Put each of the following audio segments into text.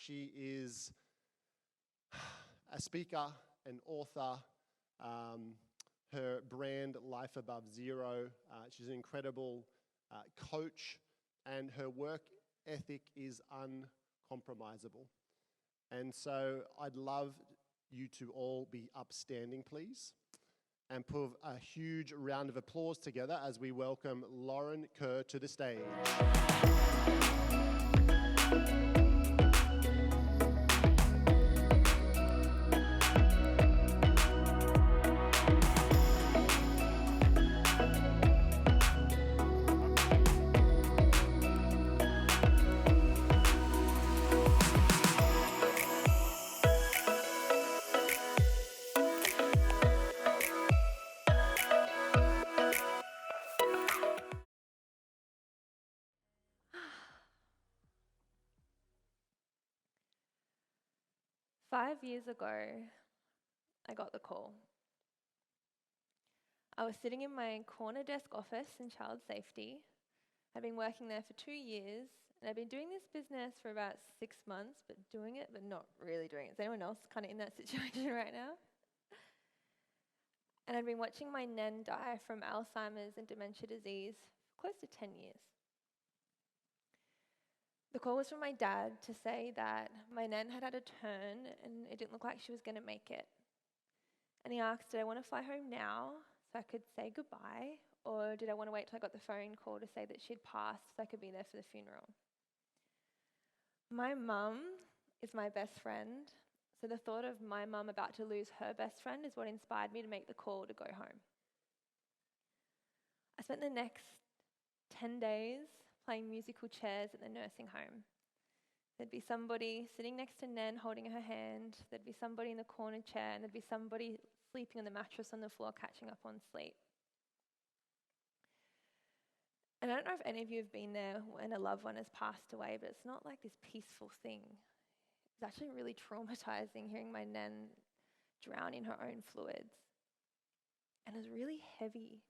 She is a speaker, an author. Her brand, Life Above Zero. She's an incredible coach, and her work ethic is uncompromisable. And so I'd love you to all be upstanding, please, and put a huge round of applause together as we welcome Lauren Kerr to the stage. 5 years ago, I got the call. I was sitting in my corner desk office in child safety. I'd been working there for 2 years, and I'd been doing this business for about 6 months, but doing it, but not really doing it. Is anyone else kind of in that situation right now? And I'd been watching my nan die from Alzheimer's and dementia disease for close to 10 years. The call was from my dad to say that my nan had had a turn and it didn't look like she was going to make it. And he asked, did I want to fly home now so I could say goodbye, or did I want to wait till I got the phone call to say that she'd passed so I could be there for the funeral? My mum is my best friend, so the thought of my mum about to lose her best friend is what inspired me to make the call to go home. I spent the next 10 days playing musical chairs at the nursing home. There'd be somebody sitting next to Nan holding her hand, there'd be somebody in the corner chair, and there'd be somebody sleeping on the mattress on the floor catching up on sleep. And I don't know if any of you have been there when a loved one has passed away, but it's not like this peaceful thing. It's actually really traumatizing hearing my Nan drown in her own fluids. And it was really heavy.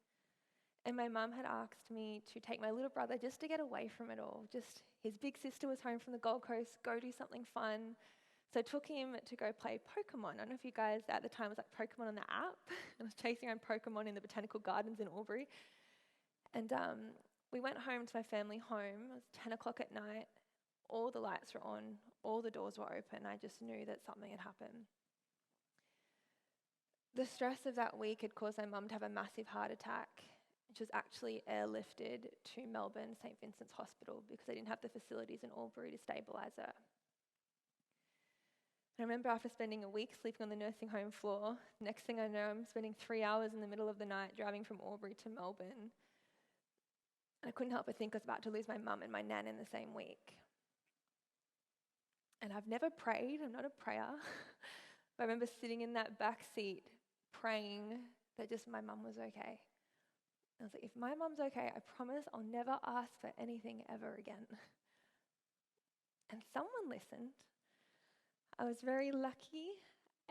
And my mum had asked me to take my little brother just to get away from it all. Just his big sister was home from the Gold Coast, go do something fun. So I took him to go play Pokemon. I don't know if you guys at the time was like Pokemon on the app. I was chasing around Pokemon in the Botanical Gardens in Albury. And we went home to my family home. It was 10 o'clock at night. All the lights were on. All the doors were open. I just knew that something had happened. The stress of that week had caused my mum to have a massive heart attack. She was actually airlifted to Melbourne St. Vincent's Hospital because they didn't have the facilities in Albury to stabilise her. I remember after spending a week sleeping on the nursing home floor, next thing I know, I'm spending 3 hours in the middle of the night driving from Albury to Melbourne. I couldn't help but think I was about to lose my mum and my nan in the same week. And I've never prayed, I'm not a prayer, but I remember sitting in that back seat praying that just my mum was okay. I was like, if my mum's okay, I promise I'll never ask for anything ever again. And someone listened. I was very lucky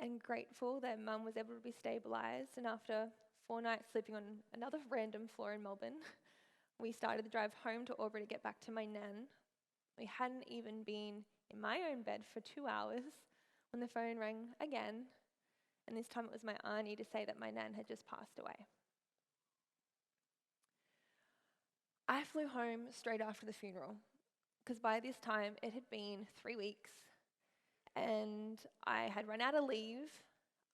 and grateful that mum was able to be stabilised. And after 4 nights sleeping on another random floor in Melbourne, we started the drive home to Albury to get back to my nan. We hadn't even been in my own bed for 2 hours when the phone rang again. And this time it was my auntie to say that my nan had just passed away. I flew home straight after the funeral because by this time it had been 3 weeks and I had run out of leave.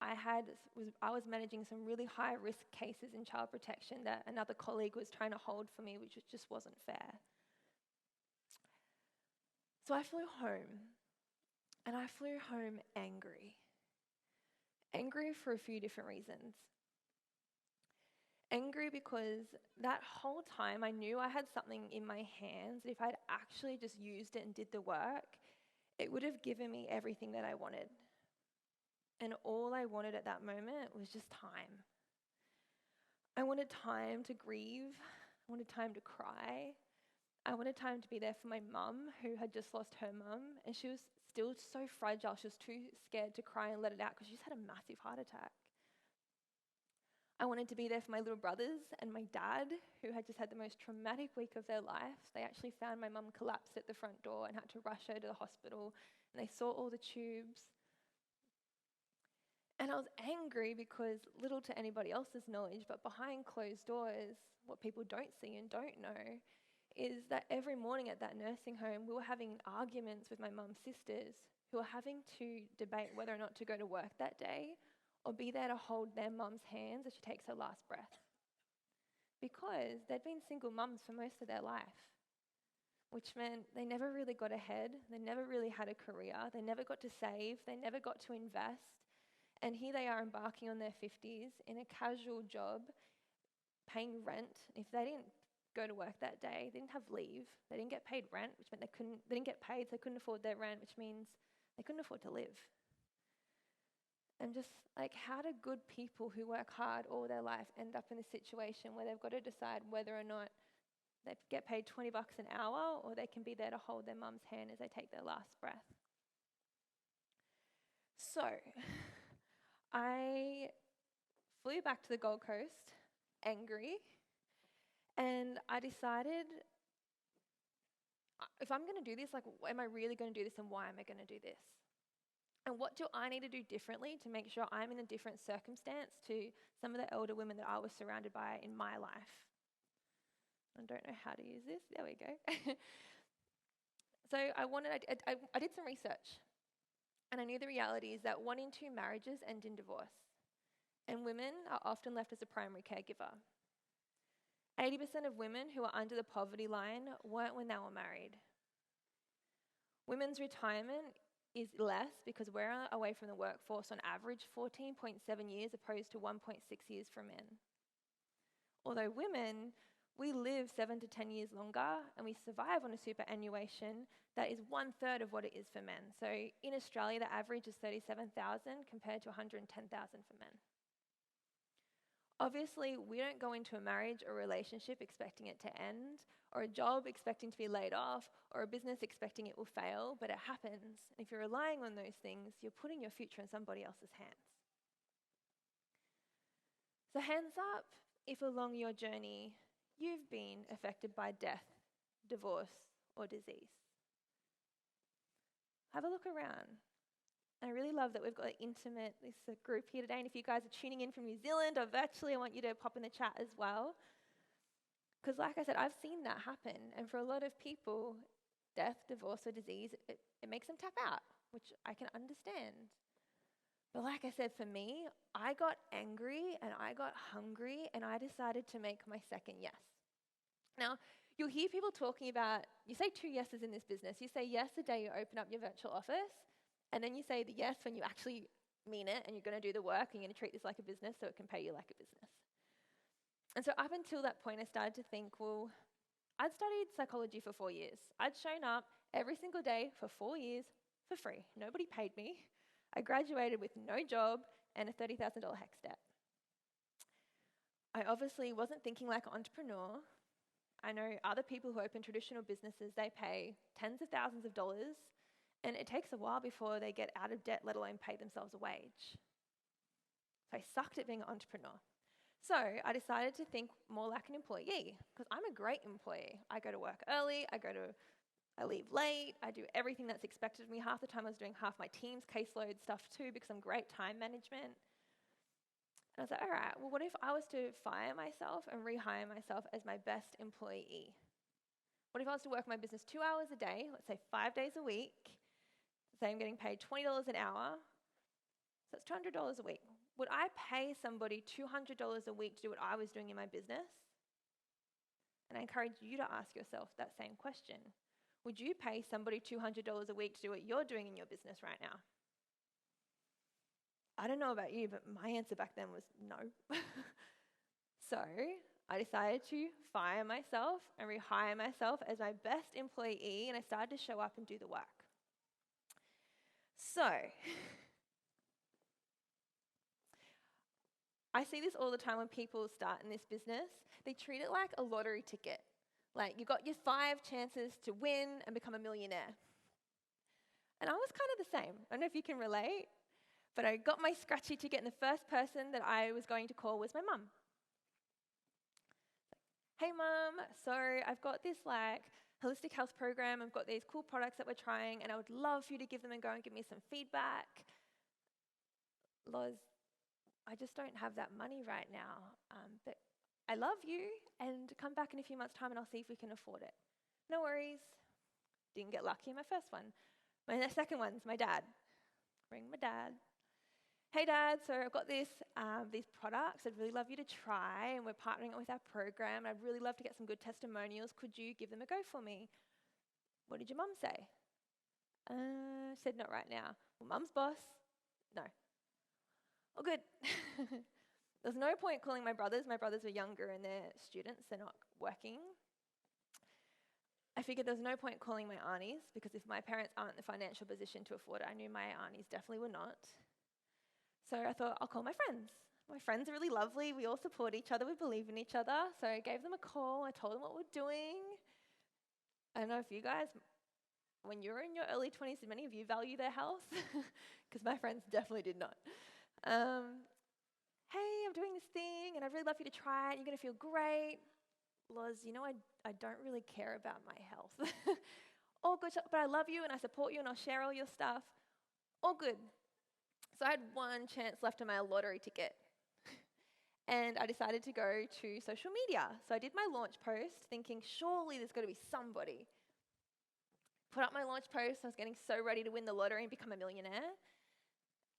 I was managing some really high risk cases in child protection that another colleague was trying to hold for me, which just wasn't fair. So I flew home, and I flew home angry. Angry for a few different reasons. Angry because that whole time I knew I had something in my hands that if I'd actually just used it and did the work, it would have given me everything that I wanted. And all I wanted at that moment was just time. I wanted time to grieve. I wanted time to cry. I wanted time to be there for my mum, who had just lost her mum, and she was still so fragile. She was too scared to cry and let it out because she just had a massive heart attack. I wanted to be there for my little brothers and my dad, who had just had the most traumatic week of their life. They actually found my mum collapsed at the front door and had to rush her to the hospital, and they saw all the tubes. And I was angry because, little to anybody else's knowledge, but behind closed doors, what people don't see and don't know is that every morning at that nursing home, we were having arguments with my mum's sisters who were having to debate whether or not to go to work that day or be there to hold their mum's hands as she takes her last breath. Because they'd been single mums for most of their life, which meant they never really got ahead, they never really had a career, they never got to save, they never got to invest. And here they are embarking on their 50s in a casual job, paying rent. If they didn't go to work that day, they didn't have leave, they didn't get paid rent, which meant they didn't get paid, so they couldn't afford their rent, which means they couldn't afford to live. And just like, how do good people who work hard all their life end up in a situation where they've got to decide whether or not they get paid $20 an hour or they can be there to hold their mum's hand as they take their last breath? So I flew back to the Gold Coast, angry, and I decided, if I'm going to do this, like, am I really going to do this, and why am I going to do this? And what do I need to do differently to make sure I'm in a different circumstance to some of the elder women that I was surrounded by in my life? I don't know how to use this. There we go. So I did some research, and I knew the reality is that 1 in 2 marriages end in divorce, and women are often left as a primary caregiver. 80% of women who are under the poverty line weren't when they were married. Women's retirement is less because we're away from the workforce on average 14.7 years opposed to 1.6 years for men. Although women, we live 7 to 10 years longer and we survive on a superannuation that is 1/3 of what it is for men. So in Australia, the average is 37,000 compared to 110,000 for men. Obviously, we don't go into a marriage or relationship expecting it to end, or a job expecting to be laid off, or a business expecting it will fail, but it happens. And if you're relying on those things, you're putting your future in somebody else's hands. So hands up if along your journey you've been affected by death, divorce, or disease. Have a look around. I really love that we've got this group here today, and if you guys are tuning in from New Zealand or virtually, I want you to pop in the chat as well. Because like I said, I've seen that happen, and for a lot of people, death, divorce, or disease, it makes them tap out, which I can understand. But like I said, for me, I got angry and I got hungry, and I decided to make my second yes. Now, you'll hear people talking about, you say 2 yeses in this business. You say yes the day you open up your virtual office, and then you say the yes when you actually mean it and you're going to do the work and you're going to treat this like a business so it can pay you like a business. And so up until that point, I started to think, well, I'd studied psychology for 4 years. I'd shown up every single day for 4 years for free. Nobody paid me. I graduated with no job and a $30,000 HECS debt. I obviously wasn't thinking like an entrepreneur. I know other people who open traditional businesses, they pay tens of thousands of dollars, and it takes a while before they get out of debt, let alone pay themselves a wage. So I sucked at being an entrepreneur. So I decided to think more like an employee, because I'm a great employee. I go to work early, I leave late, I do everything that's expected of me. Half the time I was doing half my team's caseload stuff too, because I'm great time management. And I was like, all right, well, what if I was to fire myself and rehire myself as my best employee? What if I was to work my business 2 hours a day, let's say 5 days a week, say I'm getting paid $20 an hour, so that's $200 a week. Would I pay somebody $200 a week to do what I was doing in my business? And I encourage you to ask yourself that same question. Would you pay somebody $200 a week to do what you're doing in your business right now? I don't know about you, but my answer back then was no. So I decided to fire myself and rehire myself as my best employee, and I started to show up and do the work. So I see this all the time when people start in this business. They treat it like a lottery ticket. Like, you got your 5 chances to win and become a millionaire. And I was kind of the same. I don't know if you can relate. But I got my scratchy ticket, and the first person that I was going to call was my mum. Hey, Mum, so I've got this holistic health program. I've got these cool products that we're trying, and I would love for you to give them a go and give me some feedback. Loz, I just don't have that money right now, but I love you, and come back in a few months' time and I'll see if we can afford it. No worries. Didn't get lucky in my first one. My second one's my dad. Ring my dad. Hey, Dad, so I've got these products I'd really love you to try, and we're partnering it with our program. I'd really love to get some good testimonials. Could you give them a go for me? What did your mum say? Said not right now. Well, Mum's boss. No. Oh, good. There's no point calling my brothers. My brothers are younger and they're students. They're not working. I figured there was no point calling my aunties, because if my parents aren't in the financial position to afford it, I knew my aunties definitely were not. So I thought, I'll call my friends. My friends are really lovely. We all support each other. We believe in each other. So I gave them a call. I told them what we're doing. I don't know if you guys, when you're in your early 20s, did many of you value their health? Because my friends definitely did not. Hey, I'm doing this thing, and I'd really love you to try it. You're going to feel great. Loz, I don't really care about my health. All good, but I love you, and I support you, and I'll share all your stuff. All good. So I had one chance left on my lottery ticket. And I decided to go to social media. So I did my launch post, thinking, surely there's got to be somebody. Put up my launch post. I was getting so ready to win the lottery and become a millionaire.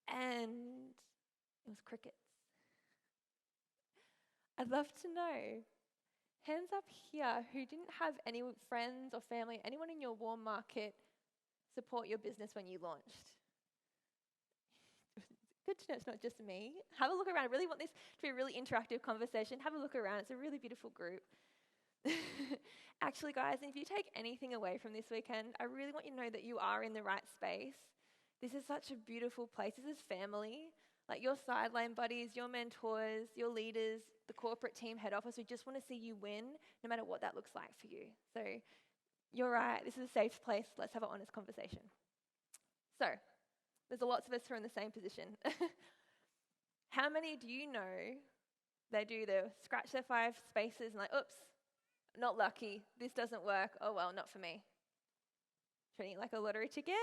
And it was crickets. I'd love to know, hands up here, who didn't have any friends or family, anyone in your warm market support your business when you launched? Good to know it's not just me. Have a look around. I really want this to be a really interactive conversation. Have a look around. It's a really beautiful group. Actually, guys, if you take anything away from this weekend, I really want you to know that you are in the right space. This is such a beautiful place. This is family. Like your sideline buddies, your mentors, your leaders, the corporate team, head office, we just want to see you win, no matter what that looks like for you. So you're right. This is a safe place. Let's have an honest conversation. So there's lots of us who are in the same position. How many do you know they do scratch their 5 spaces and like, oops, not lucky. This doesn't work. Oh, well, not for me. Treating it like a lottery ticket.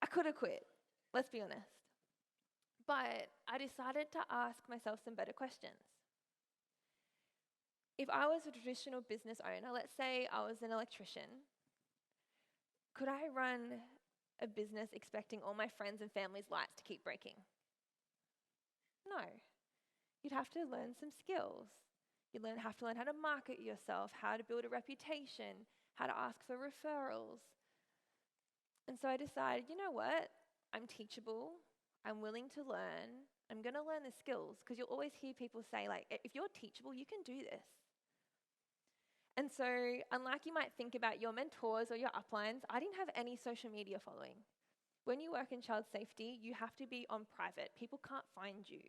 I could have quit. Let's be honest. But I decided to ask myself some better questions. If I was a traditional business owner, let's say I was an electrician, could I run a business expecting all my friends and family's lights to keep breaking? No. You'd have to learn some skills. You'd have to learn how to market yourself, how to build a reputation, how to ask for referrals. And so I decided, you know what? I'm teachable. I'm willing to learn. I'm going to learn the skills, because you'll always hear people say, like, if you're teachable, you can do this. And so, unlike you might think about your mentors or your uplines, I didn't have any social media following. When you work in child safety, you have to be on private. People can't find you.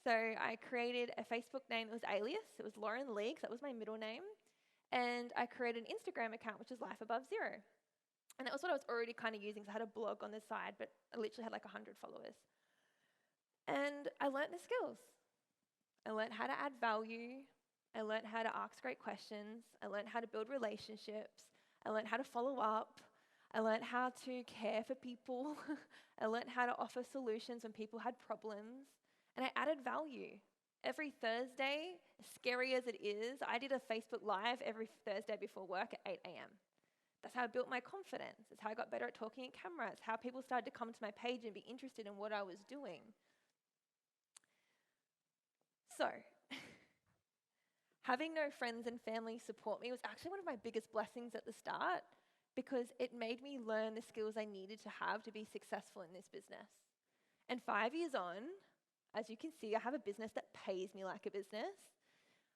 So I created a Facebook name that was alias. It was Lauren Leagues. That was my middle name. And I created an Instagram account, which is Life Above Zero. And that was what I was already kind of using. So I had a blog on the side, but I literally had like 100 followers. And I learned the skills. I learned how to add value. I learned how to ask great questions. I learned how to build relationships. I learned how to follow up. I learned how to care for people. I learned how to offer solutions when people had problems. And I added value. Every Thursday, as scary as it is, I did a Facebook Live every Thursday before work at 8 a.m. That's how I built my confidence. It's how I got better at talking at camera. It's how people started to come to my page and be interested in what I was doing. So, having no friends and family support me was actually one of my biggest blessings at the start, because it made me learn the skills I needed to have to be successful in this business. And 5 years on, as you can see, I have a business that pays me like a business.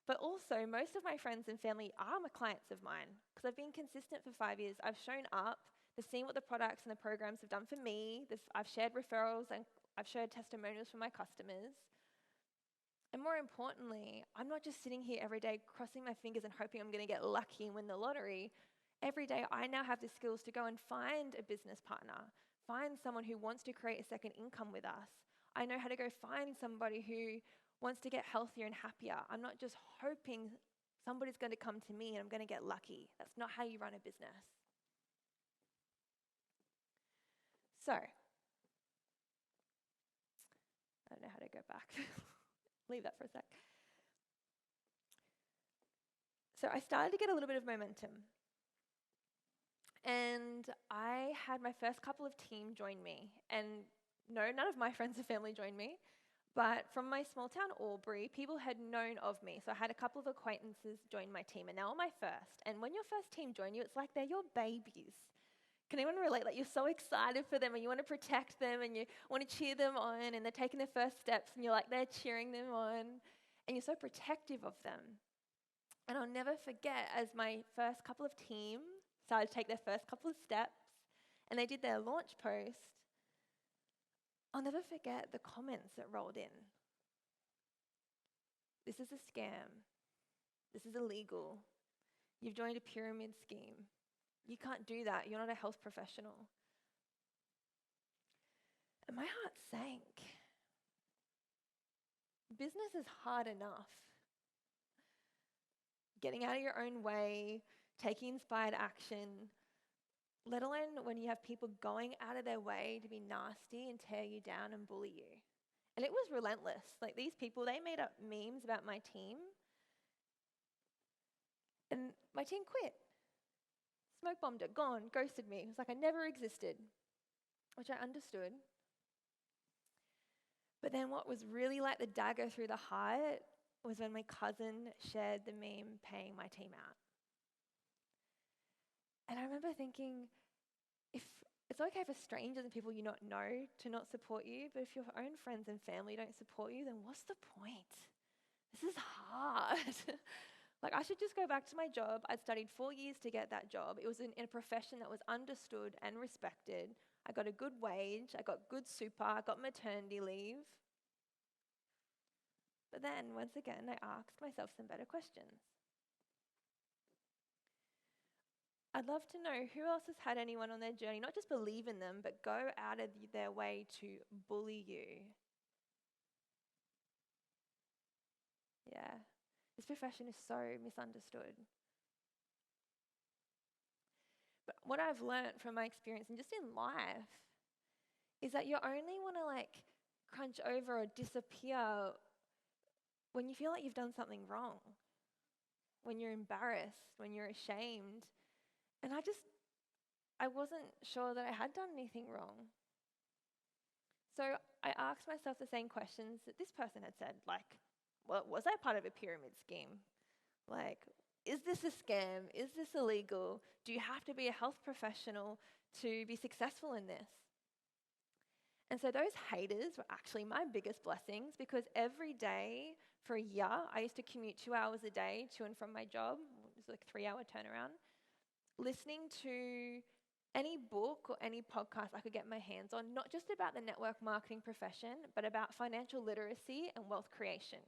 But also, most of my friends and family are my clients of mine, because I've been consistent for 5 years. I've shown up, they've seen what the products and the programs have done for me. I've shared referrals and I've shared testimonials from my customers. And more importantly, I'm not just sitting here every day crossing my fingers and hoping I'm going to get lucky and win the lottery. Every day, I now have the skills to go and find a business partner, find someone who wants to create a second income with us. I know how to go find somebody who wants to get healthier and happier. I'm not just hoping somebody's going to come to me and I'm going to get lucky. That's not how you run a business. So, I don't know how to go back. Leave that for a sec. So I started to get a little bit of momentum. And I had my first couple of team join me. And no, none of my friends and family joined me. But from my small town, Albury, people had known of me. So I had a couple of acquaintances join my team. And they were my first. And when your first team join you, it's like they're your babies. Can anyone relate? Like, you're so excited for them and you want to protect them and you want to cheer them on, and they're taking their first steps and you're like, they're cheering them on, and you're so protective of them. And I'll never forget, as my first couple of team started to take their first couple of steps and they did their launch post, I'll never forget the comments that rolled in. This is a scam. This is illegal. You've joined a pyramid scheme. You can't do that. You're not a health professional. And my heart sank. Business is hard enough. Getting out of your own way, taking inspired action, let alone when you have people going out of their way to be nasty and tear you down and bully you. And it was relentless. Like, these people, they made up memes about my team. And my team quit. Smoke bombed it, gone, ghosted me. It was like I never existed, which I understood. But then what was really like the dagger through the heart was when my cousin shared the meme paying my team out. And I remember thinking, if it's okay for strangers and people you not know to not support you, but if your own friends and family don't support you, then what's the point? This is hard. Like, I should just go back to my job. I'd studied 4 years to get that job. It was in a profession that was understood and respected. I got a good wage. I got good super. I got maternity leave. But then, once again, I asked myself some better questions. I'd love to know who else has had anyone on their journey, not just believe in them, but go out of their way to bully you. Yeah. This profession is so misunderstood. But what I've learned from my experience and just in life is that you only want to like crunch over or disappear when you feel like you've done something wrong, when you're embarrassed, when you're ashamed. And I wasn't sure that I had done anything wrong. So I asked myself the same questions that this person had said, like, well, was I part of a pyramid scheme? Like, is this a scam? Is this illegal? Do you have to be a health professional to be successful in this? And so those haters were actually my biggest blessings, because every day for a year, I used to commute 2 hours a day to and from my job. It was like a 3-hour turnaround, listening to any book or any podcast I could get my hands on, not just about the network marketing profession, but about financial literacy and wealth creation.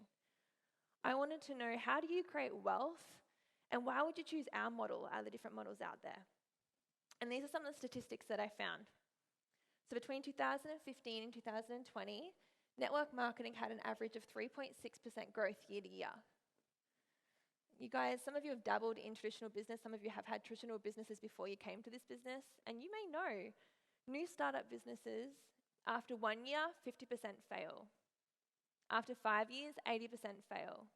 I wanted to know, how do you create wealth, and why would you choose our model out of the different models out there? And these are some of the statistics that I found. So between 2015 and 2020, network marketing had an average of 3.6% growth year to year. You guys, some of you have dabbled in traditional business, some of you have had traditional businesses before you came to this business, and you may know new startup businesses, after 1 year, 50% fail. After 5 years, 80% fail.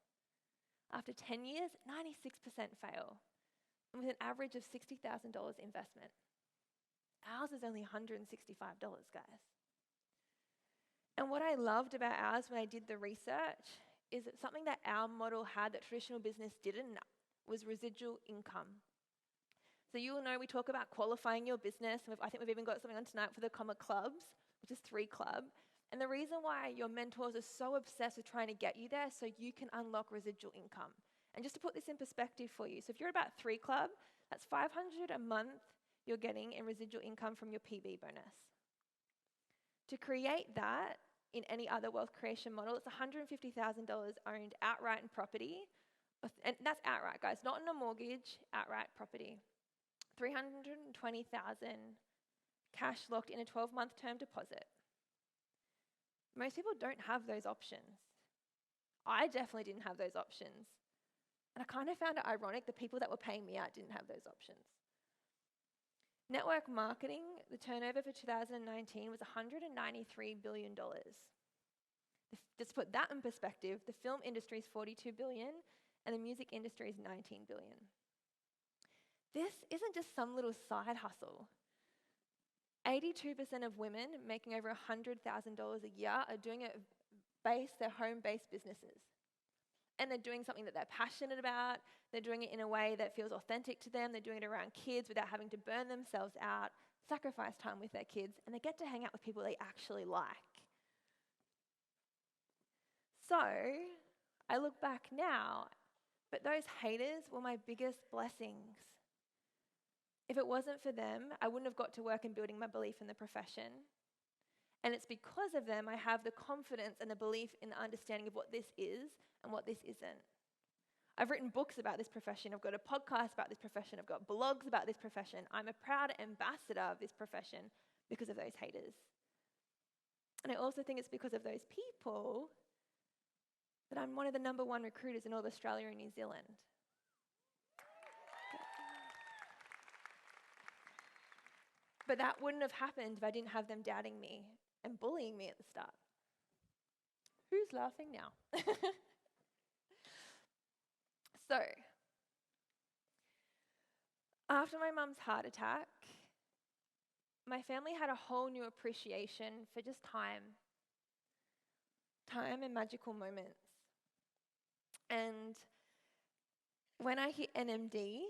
After 10 years, 96% fail. And with an average of $60,000 investment. Ours is only $165, guys. And what I loved about ours when I did the research is that something that our model had that traditional business didn't was residual income. So you will know we talk about qualifying your business. I think we've even got something on tonight for the Comma Clubs, which is 3 Club. And the reason why your mentors are so obsessed with trying to get you there so you can unlock residual income. And just to put this in perspective for you, so if you're about 3 Club, that's $500 a month you're getting in residual income from your PB bonus. To create that in any other wealth creation model, it's $150,000 owned outright in property. And that's outright, guys, not in a mortgage, outright property. $320,000 cash locked in a 12-month term deposit. Most people don't have those options. I definitely didn't have those options. And I kind of found it ironic the people that were paying me out didn't have those options. Network marketing, the turnover for 2019 was $193 billion. Just to put that in perspective, the film industry is $42 billion and the music industry is $19 billion. This isn't just some little side hustle. 82% of women making over $100,000 a year are doing it their home-based businesses. And they're doing something that they're passionate about. They're doing it in a way that feels authentic to them. They're doing it around kids without having to burn themselves out, sacrifice time with their kids, and they get to hang out with people they actually like. So, I look back now, but those haters were my biggest blessings. If it wasn't for them, I wouldn't have got to work in building my belief in the profession. And it's because of them I have the confidence and the belief in the understanding of what this is and what this isn't. I've written books about this profession. I've got a podcast about this profession. I've got blogs about this profession. I'm a proud ambassador of this profession because of those haters. And I also think it's because of those people that I'm one of the #1 recruiters in all of Australia and New Zealand. But that wouldn't have happened if I didn't have them doubting me and bullying me at the start. Who's laughing now? So, after my mum's heart attack, my family had a whole new appreciation for just time and magical moments. And when I hit NMD,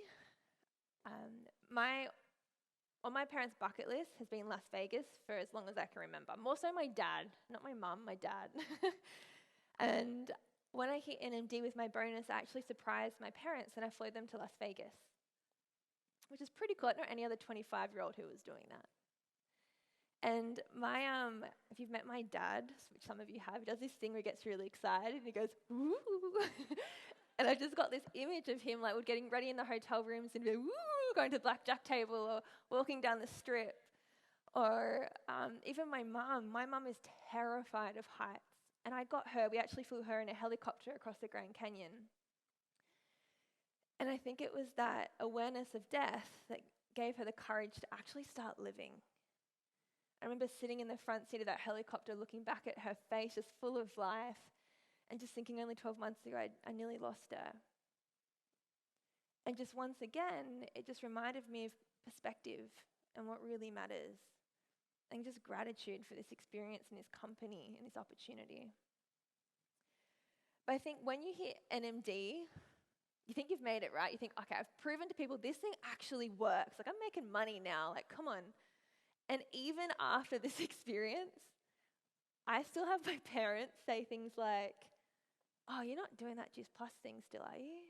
on my parents' bucket list has been Las Vegas for as long as I can remember. More so my dad, not my mum, my dad. And when I hit NMD with my bonus, I actually surprised my parents and I flew them to Las Vegas, which is pretty cool. I don't know any other 25-year-old who was doing that. And if you've met my dad, which some of you have, he does this thing where he gets really excited and he goes, "Ooh." And I just got this image of him like getting ready in the hotel rooms and going to the blackjack table or walking down the strip. Or even my mum. My mum is terrified of heights. And we actually flew her in a helicopter across the Grand Canyon. And I think it was that awareness of death that gave her the courage to actually start living. I remember sitting in the front seat of that helicopter looking back at her face just full of life and just thinking only 12 months ago I nearly lost her. And just once again, it just reminded me of perspective and what really matters. And just gratitude for this experience and this company and this opportunity. But I think when you hit NMD, you think you've made it, right? You think, okay, I've proven to people this thing actually works. Like, I'm making money now. Like, come on. And even after this experience, I still have my parents say things like, "Oh, you're not doing that Juice Plus thing still, are you?"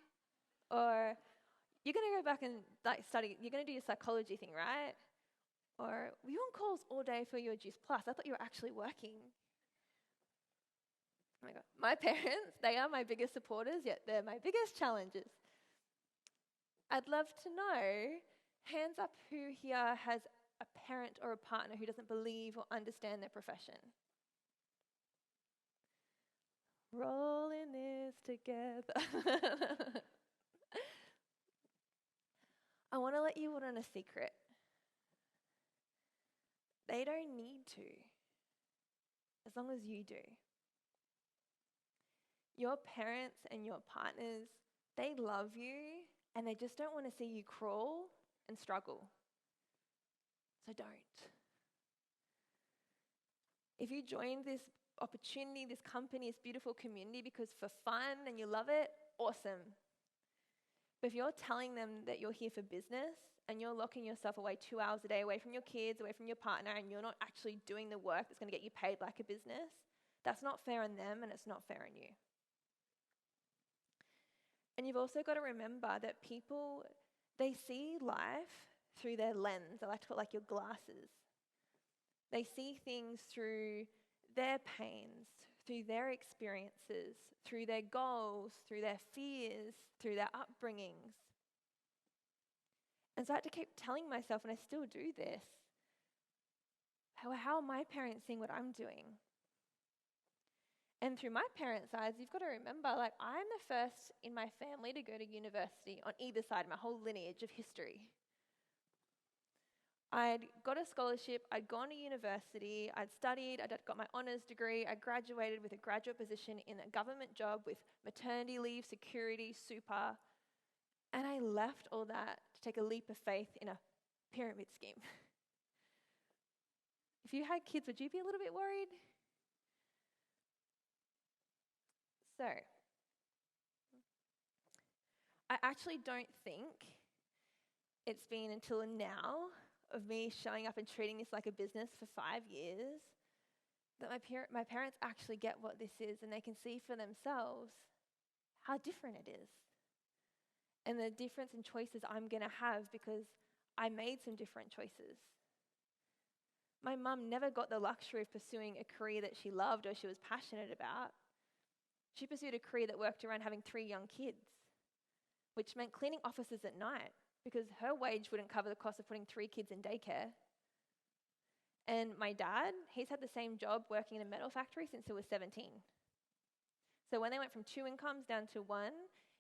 Or, "You're going to go back and study. You're going to do your psychology thing, right?" Or, "Were you on calls all day for your Juice Plus? I thought you were actually working." Oh my God. My parents, they are my biggest supporters, yet they're my biggest challenges. I'd love to know, hands up who here has a parent or a partner who doesn't believe or understand their profession. Roll in this together. I want to let you in on a secret. They don't need to, as long as you do. Your parents and your partners, they love you and they just don't want to see you crawl and struggle. So don't. If you join this opportunity, this company, this beautiful community because for fun and you love it, awesome. But if you're telling them that you're here for business and you're locking yourself away 2 hours a day away from your kids, away from your partner, and you're not actually doing the work that's going to get you paid like a business, that's not fair on them and it's not fair on you. And you've also got to remember that people, they see life through their lens. I like to put like your glasses. They see things through their pains, through their experiences, through their goals, through their fears, through their upbringings. And so I had to keep telling myself, and I still do this, how are my parents seeing what I'm doing? And through my parents' eyes, you've got to remember, like, I'm the first in my family to go to university on either side, my whole lineage of history. I'd got a scholarship, I'd gone to university, I'd studied, I'd got my honours degree, I graduated with a graduate position in a government job with maternity leave, security, super, and I left all that to take a leap of faith in a pyramid scheme. If you had kids, would you be a little bit worried? So, I actually don't think it's been until now of me showing up and treating this like a business for 5 years that my parents actually get what this is and they can see for themselves how different it is. And the difference in choices I'm going to have because I made some different choices. My mum never got the luxury of pursuing a career that she loved or she was passionate about. She pursued a career that worked around having 3 young kids, which meant cleaning offices at night because her wage wouldn't cover the cost of putting 3 kids in daycare. And my dad, he's had the same job working in a metal factory since he was 17. So when they went from 2 incomes down to 1,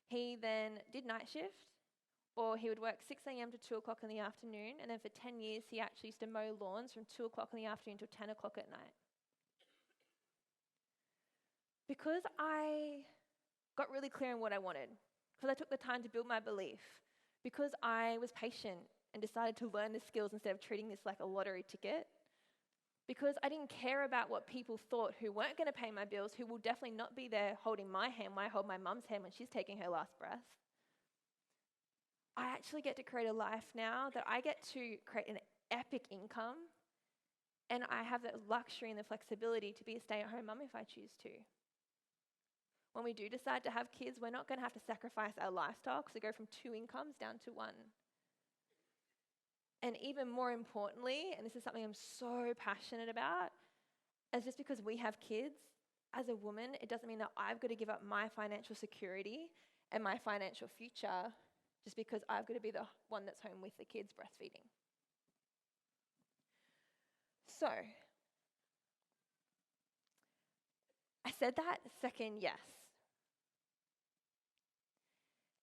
he then did night shift, or he would work 6 a.m. to 2 o'clock in the afternoon, and then for 10 years he actually used to mow lawns from 2 o'clock in the afternoon to 10 o'clock at night. Because I got really clear on what I wanted, because I took the time to build my belief, because I was patient and decided to learn the skills instead of treating this like a lottery ticket, because I didn't care about what people thought who weren't going to pay my bills, who will definitely not be there holding my hand when I hold my mum's hand when she's taking her last breath. I actually get to create a life now that I get to create an epic income, and I have the luxury and the flexibility to be a stay-at-home mum if I choose to. When we do decide to have kids, we're not going to have to sacrifice our lifestyle because we go from 2 incomes down to 1. And even more importantly, and this is something I'm so passionate about, is just because we have kids, as a woman, it doesn't mean that I've got to give up my financial security and my financial future just because I've got to be the one that's home with the kids breastfeeding. So, I said that second yes.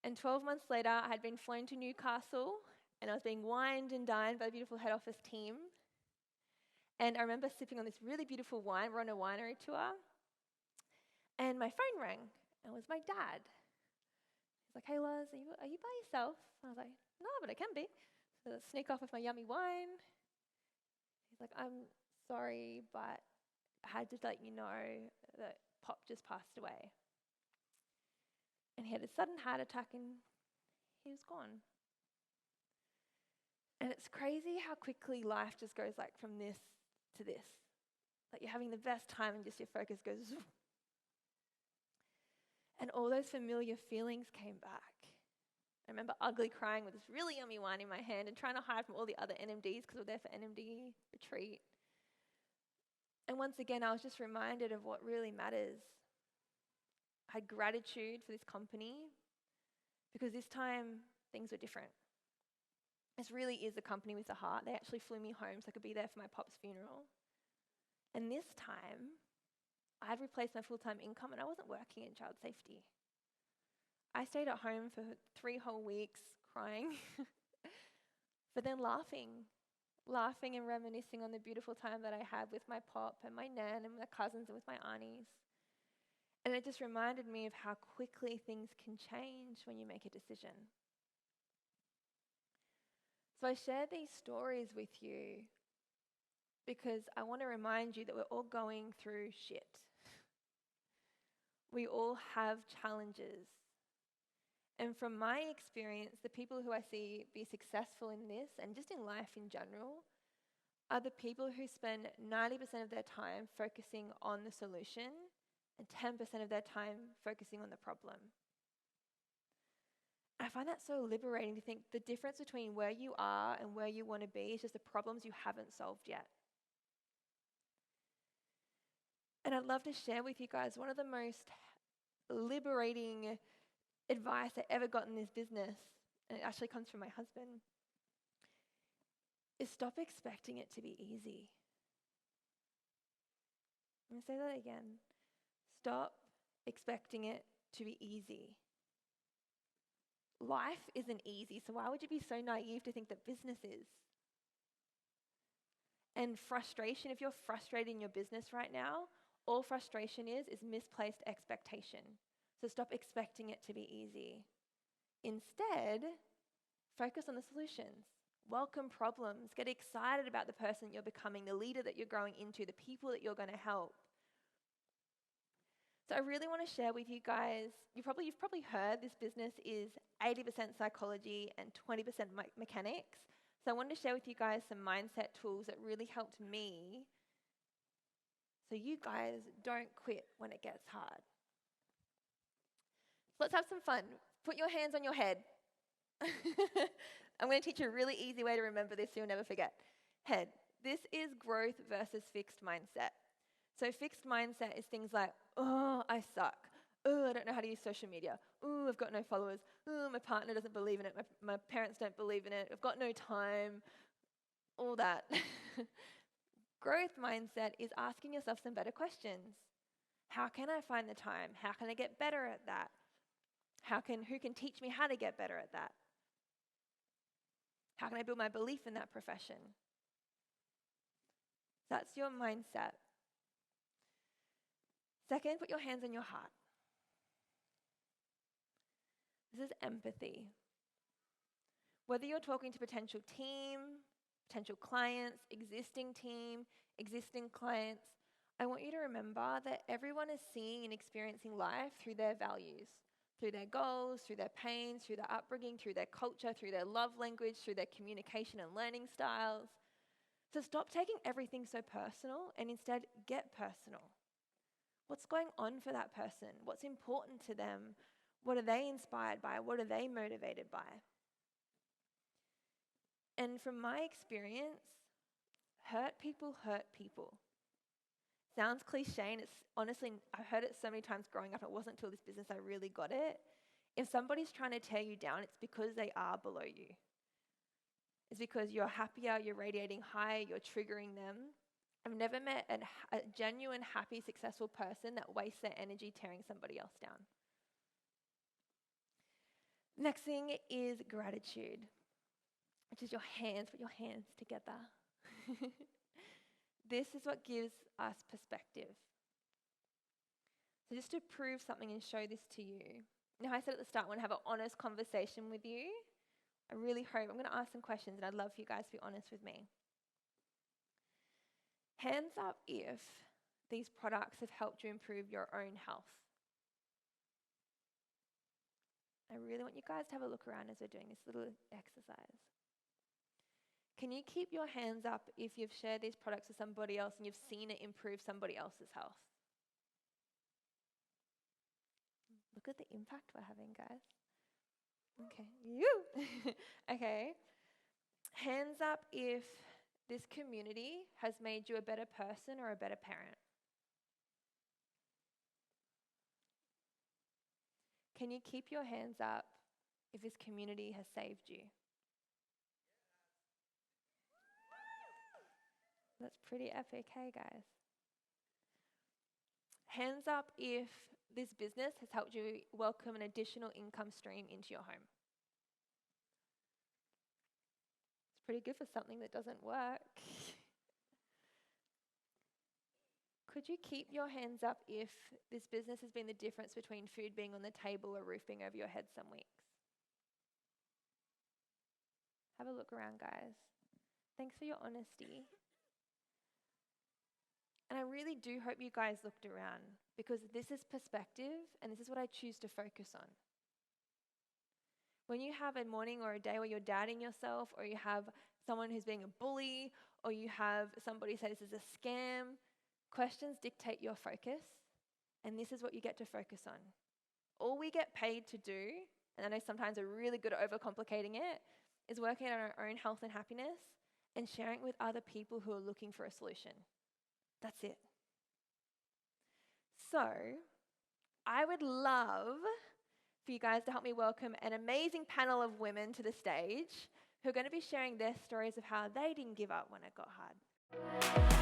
And 12 months later, I had been flown to Newcastle and I was being wined and dined by the beautiful head office team. And I remember sipping on this really beautiful wine. We're on a winery tour. And my phone rang. And it was my dad. He's like, "Hey, Laz, are you by yourself?" I was like, "No, but I can be." So I sneak off with my yummy wine. He's like, "I'm sorry, but I had to let you know that Pop just passed away." And he had a sudden heart attack and he was gone. And it's crazy how quickly life just goes like from this to this. Like you're having the best time and just your focus goes zoom. And all those familiar feelings came back. I remember ugly crying with this really yummy wine in my hand and trying to hide from all the other NMDs because we were there for NMD retreat. And once again, I was just reminded of what really matters. I had gratitude for this company because this time things were different. This really is a company with a heart. They actually flew me home so I could be there for my pop's funeral. And this time, I had replaced my full-time income and I wasn't working in child safety. I stayed at home for 3 whole weeks crying, but then laughing and reminiscing on the beautiful time that I had with my pop and my nan and my cousins and with my aunties. And it just reminded me of how quickly things can change when you make a decision. So I share these stories with you because I want to remind you that we're all going through shit. We all have challenges. And from my experience, the people who I see be successful in this and just in life in general are the people who spend 90% of their time focusing on the solution and 10% of their time focusing on the problem. I find that so liberating to think the difference between where you are and where you want to be is just the problems you haven't solved yet. And I'd love to share with you guys one of the most liberating advice I ever got in this business, and it actually comes from my husband, is stop expecting it to be easy. me say that again. Stop expecting it to be easy. Life isn't easy, so why would you be so naive to think that business is? And frustration, if you're frustrated in your business right now, all frustration is misplaced expectation. So stop expecting it to be easy. Instead, focus on the solutions. Welcome problems. Get excited about the person you're becoming, the leader that you're growing into, the people that you're going to help. So I really want to share with you guys, you've probably heard this business is 80% psychology and 20% mechanics. So I wanted to share with you guys some mindset tools that really helped me so you guys don't quit when it gets hard. So let's have some fun. Put your hands on your head. I'm going to teach you a really easy way to remember this so you'll never forget. Head. This is growth versus fixed mindset. So fixed mindset is things like, oh, I suck. Oh, I don't know how to use social media. Oh, I've got no followers. Oh, my partner doesn't believe in it. My parents don't believe in it. I've got no time. All that. Growth mindset is asking yourself some better questions. How can I find the time? How can I get better at that? Who can teach me how to get better at that? How can I build my belief in that profession? That's your mindset. Second, put your hands on your heart. This is empathy. Whether you're talking to potential team, potential clients, existing team, existing clients, I want you to remember that everyone is seeing and experiencing life through their values, through their goals, through their pains, through their upbringing, through their culture, through their love language, through their communication and learning styles. So stop taking everything so personal and instead get personal. What's going on for that person? What's important to them? What are they inspired by? What are they motivated by? And from my experience, hurt people hurt people. Sounds cliche, and it's honestly, I've heard it so many times growing up, it wasn't until this business I really got it. If somebody's trying to tear you down, it's because they are below you. It's because you're happier, you're radiating high, you're triggering them. I've never met a genuine, happy, successful person that wastes their energy tearing somebody else down. Next thing is gratitude, which is your hands. Put your hands together. This is what gives us perspective. So just to prove something and show this to you. Now, I said at the start I want to have an honest conversation with you. I really hope. I'm going to ask some questions, and I'd love for you guys to be honest with me. Hands up if these products have helped you improve your own health. I really want you guys to have a look around as we're doing this little exercise. Can you keep your hands up if you've shared these products with somebody else and you've seen it improve somebody else's health? Look at the impact we're having, guys. Okay, you. Okay. Hands up if this community has made you a better person or a better parent. Can you keep your hands up if this community has saved you? That's pretty epic, hey guys? Hands up if this business has helped you welcome an additional income stream into your home. It's pretty good for something that doesn't work. Could you keep your hands up if this business has been the difference between food being on the table or roof being over your head some weeks? Have a look around, guys. Thanks for your honesty. And I really do hope you guys looked around, because this is perspective and this is what I choose to focus on. When you have a morning or a day where you're doubting yourself, or you have someone who's being a bully, or you have somebody say this is a scam, questions dictate your focus, and this is what you get to focus on. All we get paid to do, and I know sometimes we're really good at overcomplicating it, is working on our own health and happiness and sharing it with other people who are looking for a solution. That's it. So, I would love for you guys to help me welcome an amazing panel of women to the stage who are going to be sharing their stories of how they didn't give up when it got hard.